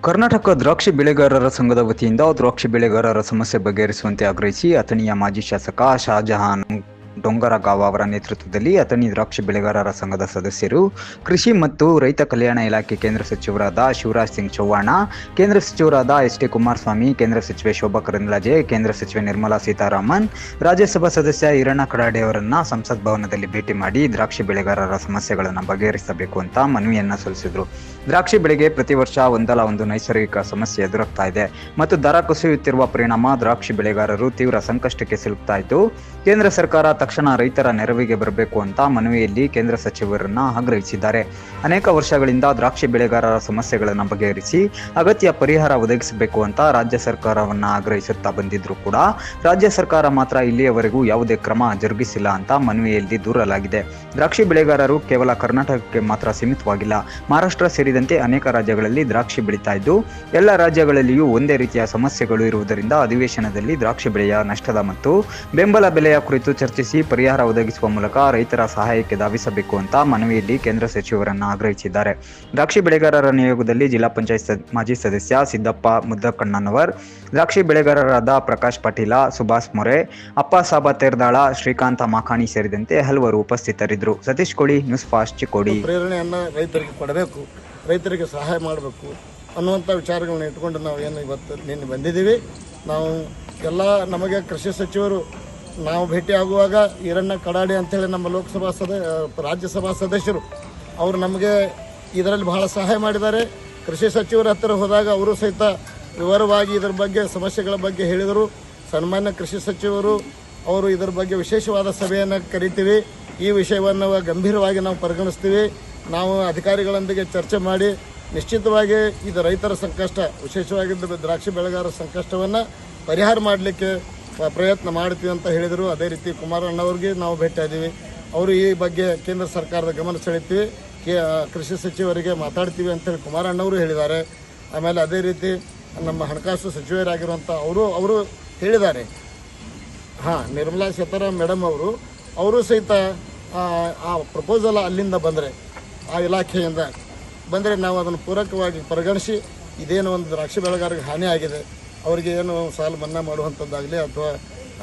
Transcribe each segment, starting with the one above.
ಕರ್ನಾಟಕ ದ್ರಾಕ್ಷಿ ಬೆಳೆಗಾರರ ಸಂಘದ ವತಿಯಿಂದ ದ್ರಾಕ್ಷಿ ಬೆಳೆಗಾರರ ಸಮಸ್ಯೆ ಬಗೆಹರಿಸುವಂತೆ ಆಗ್ರಹಿಸಿ ಅಥಣಿಯ ಮಾಜಿ ಶಾಸಕ ಶಹಜಹಾನ್ ಡೊಂಗರಗಾಂವ್ ಅವರ ನೇತೃತ್ವದಲ್ಲಿ ಅಥಣಿ ದ್ರಾಕ್ಷಿ ಬೆಳೆಗಾರರ ಸಂಘದ ಸದಸ್ಯರು ಕೃಷಿ ಮತ್ತು ರೈತ ಕಲ್ಯಾಣ ಇಲಾಖೆ ಕೇಂದ್ರ ಸಚಿವರಾದ ಶಿವರಾಜ್ ಸಿಂಗ್ ಚೌಹಾಣ್, ಕೇಂದ್ರ ಸಚಿವರಾದ ಎಸ್.ಟಿ. ಕುಮಾರಸ್ವಾಮಿ, ಕೇಂದ್ರ ಸಚಿವೆ ಶೋಭಾ ಕರಂದ್ಲಾಜೆ, ಕೇಂದ್ರ ಸಚಿವೆ ನಿರ್ಮಲಾ ಸೀತಾರಾಮನ್, ರಾಜ್ಯಸಭಾ ಸದಸ್ಯ ಈರಣ್ಣ ಕಡಾಡಿ ಅವರನ್ನ ಸಂಸತ್ ಭವನದಲ್ಲಿ ಭೇಟಿ ಮಾಡಿ ದ್ರಾಕ್ಷಿ ಬೆಳೆಗಾರರ ಸಮಸ್ಯೆಗಳನ್ನು ಬಗೆಹರಿಸಬೇಕು ಅಂತ ಮನವಿಯನ್ನ ಸಲ್ಲಿಸಿದರು. ದ್ರಾಕ್ಷಿ ಬೆಳೆಗೆ ಪ್ರತಿ ವರ್ಷ ಒಂದಲ್ಲ ಒಂದು ನೈಸರ್ಗಿಕ ಸಮಸ್ಯೆ ಎದುರಾಗ್ತಾ ಇದೆ ಮತ್ತು ದರ ಕುಸಿಯುತ್ತಿರುವ ಪರಿಣಾಮ ದ್ರಾಕ್ಷಿ ಬೆಳೆಗಾರರು ತೀವ್ರ ಸಂಕಷ್ಟಕ್ಕೆ ಸಿಲುಕ್ತಾ ಇದ್ದು, ಕೇಂದ್ರ ಸರ್ಕಾರ ತಕ್ಷಣ ರೈತರ ನೆರವಿಗೆ ಬರಬೇಕು ಅಂತ ಮನವಿಯಲ್ಲಿ ಕೇಂದ್ರ ಸಚಿವರನ್ನ ಆಗ್ರಹಿಸಿದ್ದಾರೆ. ಅನೇಕ ವರ್ಷಗಳಿಂದ ದ್ರಾಕ್ಷಿ ಬೆಳೆಗಾರರ ಸಮಸ್ಯೆಗಳನ್ನು ಬಗೆಹರಿಸಿ ಅಗತ್ಯ ಪರಿಹಾರ ಒದಗಿಸಬೇಕು ಅಂತ ರಾಜ್ಯ ಸರ್ಕಾರವನ್ನ ಆಗ್ರಹಿಸುತ್ತಾ ಬಂದಿದ್ರು ಕೂಡ ರಾಜ್ಯ ಸರ್ಕಾರ ಮಾತ್ರ ಇಲ್ಲಿಯವರೆಗೂ ಯಾವುದೇ ಕ್ರಮ ಜರುಗಿಸಿಲ್ಲ ಅಂತ ಮನವಿಯಲ್ಲಿ ದೂರಲಾಗಿದೆ. ದ್ರಾಕ್ಷಿ ಬೆಳೆಗಾರರು ಕೇವಲ ಕರ್ನಾಟಕಕ್ಕೆ ಮಾತ್ರ ಸೀಮಿತವಾಗಿಲ್ಲ, ಮಹಾರಾಷ್ಟ್ರ ಸೇರಿದಂತೆ ಅನೇಕ ರಾಜ್ಯಗಳಲ್ಲಿ ದ್ರಾಕ್ಷಿ ಬೆಳೀತಾ ಇದ್ದು ಎಲ್ಲ ರಾಜ್ಯಗಳಲ್ಲಿಯೂ ಒಂದೇ ರೀತಿಯ ಸಮಸ್ಯೆಗಳು ಇರುವುದರಿಂದ ಅಧಿವೇಶನದಲ್ಲಿ ದ್ರಾಕ್ಷಿ ಬೆಳೆಯ ನಷ್ಟದ ಮತ್ತು ಬೆಂಬಲ ಬೆಲೆಯ ಕುರಿತು ಚರ್ಚಿಸಿ ಪರಿಹಾರ ಒದಗಿಸುವ ಮೂಲಕ ರೈತರ ಸಹಾಯಕ್ಕೆ ಧಾವಿಸಬೇಕು ಅಂತ ಮನವಿಯಲ್ಲಿ ಕೇಂದ್ರ ಸಚಿವರನ್ನ ಆಗ್ರಹಿಸಿದ್ದಾರೆ. ದ್ರಾಕ್ಷಿ ಬೆಳೆಗಾರರ ನಿಯೋಗದಲ್ಲಿ ಜಿಲ್ಲಾ ಪಂಚಾಯತ್ ಮಾಜಿ ಸದಸ್ಯ ಸಿದ್ದಪ್ಪ ಮುದ್ದಕಣ್ಣನವರ್, ದ್ರಾಕ್ಷಿ ಬೆಳೆಗಾರರಾದ ಪ್ರಕಾಶ್ ಪಾಟೀಲ, ಸುಭಾಷ್ ಮೊರೆ, ಅಪ್ಪಸಾಬ ತೇರ್ದಾಳ, ಶ್ರೀಕಾಂತ ಮಾಕಾಣಿ ಸೇರಿದಂತೆ ಹಲವರು ಉಪಸ್ಥಿತರಿದ್ದರು. ಸತೀಶ್ ಕೋಳಿ, ನ್ಯೂಸ್ ಫಾಸ್ಟ್, ಚಿಕ್ಕೋಡಿ. ಪ್ರೇರಣೆಯನ್ನು ರೈತರಿಗೆ ಕೊಡಬೇಕು, ರೈತರಿಗೆ ಸಹಾಯ ಮಾಡಬೇಕು ಅನ್ನುವಂಥ ವಿಚಾರಗಳನ್ನ ಇಟ್ಕೊಂಡು ನಾವು ಏನು ನಿನ್ನೆ ಬಂದಿದ್ದೀವಿ. ನಾವು ಎಲ್ಲ ನಮಗೆ ಕೃಷಿ ಸಚಿವರು ನಾವು ಭೇಟಿ ಆಗುವಾಗ ಈರಣ್ಣ ಕಡಾಡಿ ಅಂಥೇಳಿ ನಮ್ಮ ರಾಜ್ಯಸಭಾ ಸದಸ್ಯರು ಅವರು ನಮಗೆ ಇದರಲ್ಲಿ ಬಹಳ ಸಹಾಯ ಮಾಡಿದ್ದಾರೆ. ಕೃಷಿ ಸಚಿವರ ಹತ್ತಿರ ಹೋದಾಗ ಅವರು ಸಹಿತ ವಿವರವಾಗಿ ಇದರ ಬಗ್ಗೆ ಸಮಸ್ಯೆಗಳ ಬಗ್ಗೆ ಹೇಳಿದರು. ಸನ್ಮಾನ್ಯ ಕೃಷಿ ಸಚಿವರು ಅವರು ಇದರ ಬಗ್ಗೆ ವಿಶೇಷವಾದ ಸಭೆಯನ್ನು ಕರಿತೀವಿ, ಈ ವಿಷಯವನ್ನು ಗಂಭೀರವಾಗಿ ನಾವು ಪರಿಗಣಿಸ್ತೀವಿ. ನಾವು ಅಧಿಕಾರಿಗಳೊಂದಿಗೆ ಚರ್ಚೆ ಮಾಡಿ ನಿಶ್ಚಿತವಾಗಿ ಇದು ರೈತರ ಸಂಕಷ್ಟ, ವಿಶೇಷವಾಗಿದ್ದ ದ್ರಾಕ್ಷಿ ಬೆಳೆಗಾರರ ಸಂಕಷ್ಟವನ್ನು ಪರಿಹಾರ ಮಾಡಲಿಕ್ಕೆ ಪ್ರಯತ್ನ ಮಾಡ್ತೀವಿ ಅಂತ ಹೇಳಿದರು. ಅದೇ ರೀತಿ ಕುಮಾರಣ್ಣವ್ರಿಗೆ ನಾವು ಭೇಟಿಯಾದ್ದೀವಿ, ಅವರು ಈ ಬಗ್ಗೆ ಕೇಂದ್ರ ಸರ್ಕಾರದ ಗಮನ ಸೆಳೀತೀವಿ, ಕೃಷಿ ಸಚಿವರಿಗೆ ಮಾತಾಡ್ತೀವಿ ಅಂತೇಳಿ ಕುಮಾರಣ್ಣವರು ಹೇಳಿದ್ದಾರೆ. ಆಮೇಲೆ ಅದೇ ರೀತಿ ನಮ್ಮ ಹಣಕಾಸು ಸಚಿವರಾಗಿರುವಂಥ ಅವರು ಹೇಳಿದ್ದಾರೆ. ನಿರ್ಮಲಾ ಸೀತಾರಾಮನ್ ಮೇಡಮ್ ಅವರು ಸಹಿತ ಆ ಪ್ರಪೋಸಲ್ ಅಲ್ಲಿಂದ ಬಂದರೆ, ಆ ಇಲಾಖೆಯಿಂದ ಬಂದರೆ ನಾವು ಅದನ್ನು ಪೂರಕವಾಗಿ ಪರಿಗಣಿಸಿ ಇದೇನು ಒಂದು ದ್ರಾಕ್ಷಿ ಬೆಳೆಗಾರರಿಗೆ ಹಾನಿ ಆಗಿದೆ ಅವರಿಗೆ ಏನು ಸಾಲ ಮನ್ನಾ ಮಾಡುವಂಥದ್ದಾಗಲಿ ಅಥವಾ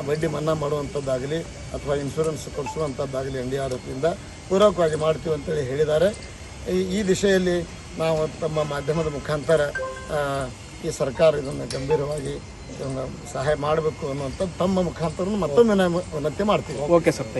ಬಡ್ಡಿ ಮನ್ನಾ ಮಾಡುವಂಥದ್ದಾಗಲಿ ಅಥವಾ ಇನ್ಶೂರೆನ್ಸ್ ಕೊಡಿಸುವಂಥದ್ದಾಗಲಿ NDRFಯಿಂದ ಪೂರಕವಾಗಿ ಮಾಡ್ತೀವಿ ಅಂತೇಳಿ ಹೇಳಿದ್ದಾರೆ. ಈ ದಿಶೆಯಲ್ಲಿ ನಾವು ತಮ್ಮ ಮಾಧ್ಯಮದ ಮುಖಾಂತರ ಈ ಸರ್ಕಾರ ಇದನ್ನು ಗಂಭೀರವಾಗಿ ಇದನ್ನು ಸಹಾಯ ಮಾಡಬೇಕು ಅನ್ನುವಂಥದ್ದು ತಮ್ಮ ಮುಖಾಂತರ ಮತ್ತೊಮ್ಮೆ ವಿನಂತಿ ಮಾಡ್ತೀವಿ. Okay sir.